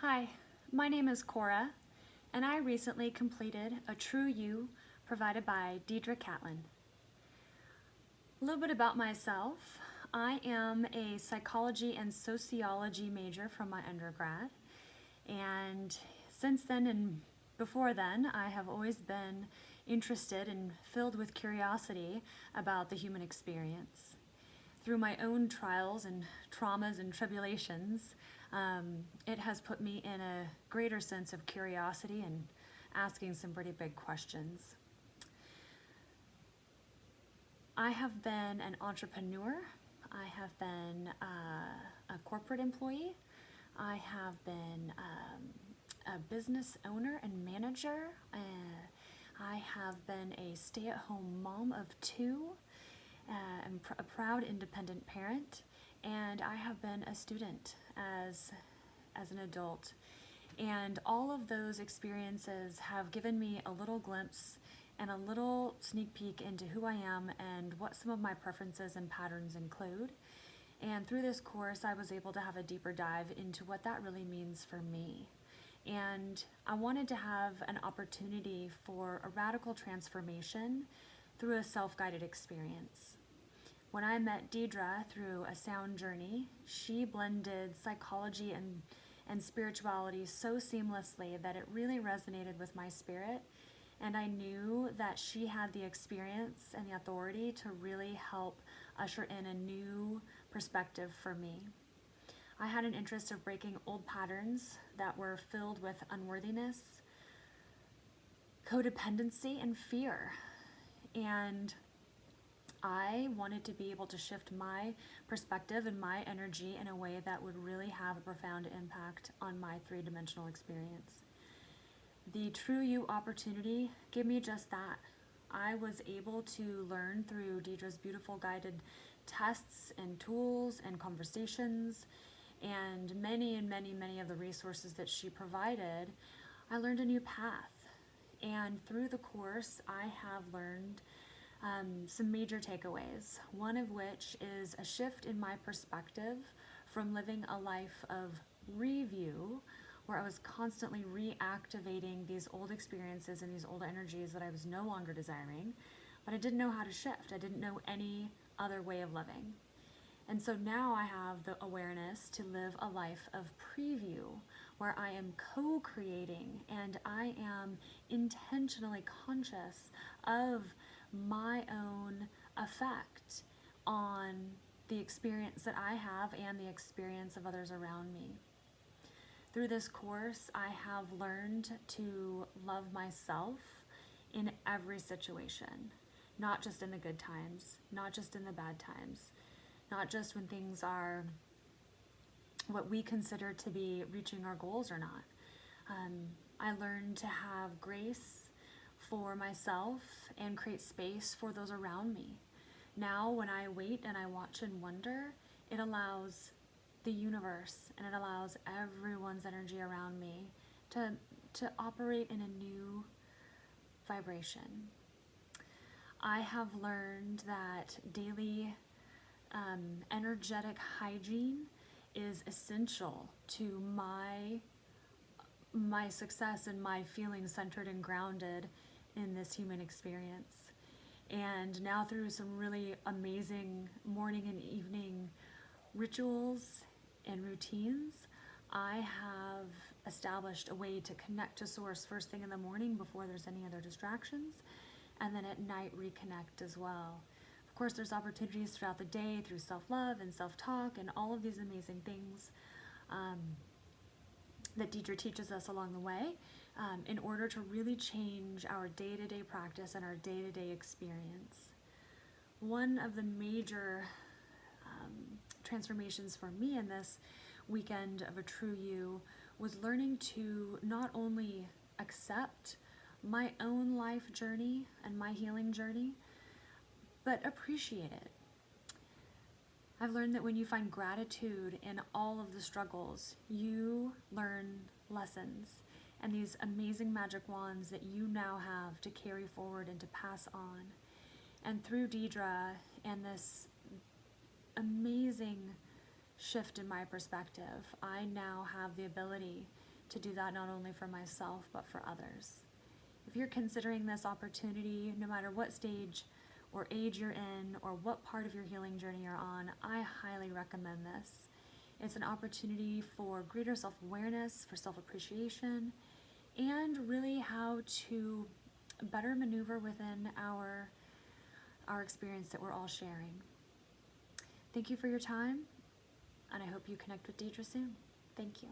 Hi, my name is Cora, and I recently completed a True You provided by Deidre Catlin. A little bit about myself. I am a psychology and sociology major from my undergrad, and since then and before then, I have always been interested and filled with curiosity about the human experience. Through my own trials and traumas and tribulations, it has put me in a greater sense of curiosity and asking some pretty big questions. I have been an entrepreneur. I have been a corporate employee. I have been a business owner and manager. I have been a stay-at-home mom of two. I'm a proud independent parent, and I have been a student as an adult. And all of those experiences have given me a little glimpse and a little sneak peek into who I am and what some of my preferences and patterns include. And through this course, I was able to have a deeper dive into what that really means for me. And I wanted to have an opportunity for a radical transformation through a self-guided experience. When I met Deidre through a sound journey, she blended psychology and spirituality so seamlessly that it really resonated with my spirit, and I knew that she had the experience and the authority to really help usher in a new perspective for me. I had an interest of breaking old patterns that were filled with unworthiness, codependency, and fear. And I wanted to be able to shift my perspective and my energy in a way that would really have a profound impact on my three-dimensional experience. The True You opportunity gave me just that. I was able to learn through Deidre's beautiful guided tests and tools and conversations and many of the resources that she provided. I learned a new path. And through the course, I have learned some major takeaways, one of which is a shift in my perspective from living a life of review, where I was constantly reactivating these old experiences and these old energies that I was no longer desiring, but I didn't know how to shift. I didn't know any other way of living. And so now I have the awareness to live a life of preview, where I am co-creating and I am intentionally conscious of my own effect on the experience that I have and the experience of others around me. Through this course, I have learned to love myself in every situation, not just in the good times, not just in the bad times, not just when things are what we consider to be reaching our goals or not. I learned to have grace for myself and create space for those around me. Now, when I wait and I watch and wonder, it allows the universe and it allows everyone's energy around me to operate in a new vibration. I have learned that daily energetic hygiene is essential to my success and my feeling centered and grounded in this human experience. And now through some really amazing morning and evening rituals and routines, I have established a way to connect to source first thing in the morning before there's any other distractions, and then at night reconnect as well. Of course, there's opportunities throughout the day through self-love and self-talk and all of these amazing things that Deidre teaches us along the way in order to really change our day-to-day practice and our day-to-day experience. One of the major transformations for me in this weekend of a True You was learning to not only accept my own life journey and my healing journey, but appreciate it. I've learned that when you find gratitude in all of the struggles, you learn lessons and these amazing magic wands that you now have to carry forward and to pass on. And through Deidre and this amazing shift in my perspective, I now have the ability to do that not only for myself, but for others. If you're considering this opportunity, no matter what stage or age you're in or what part of your healing journey you're on, I highly recommend this. It's an opportunity for greater self-awareness, for self-appreciation, and really how to better maneuver within our experience that we're all sharing. Thank you for your time, and I hope you connect with Deidre soon. Thank you.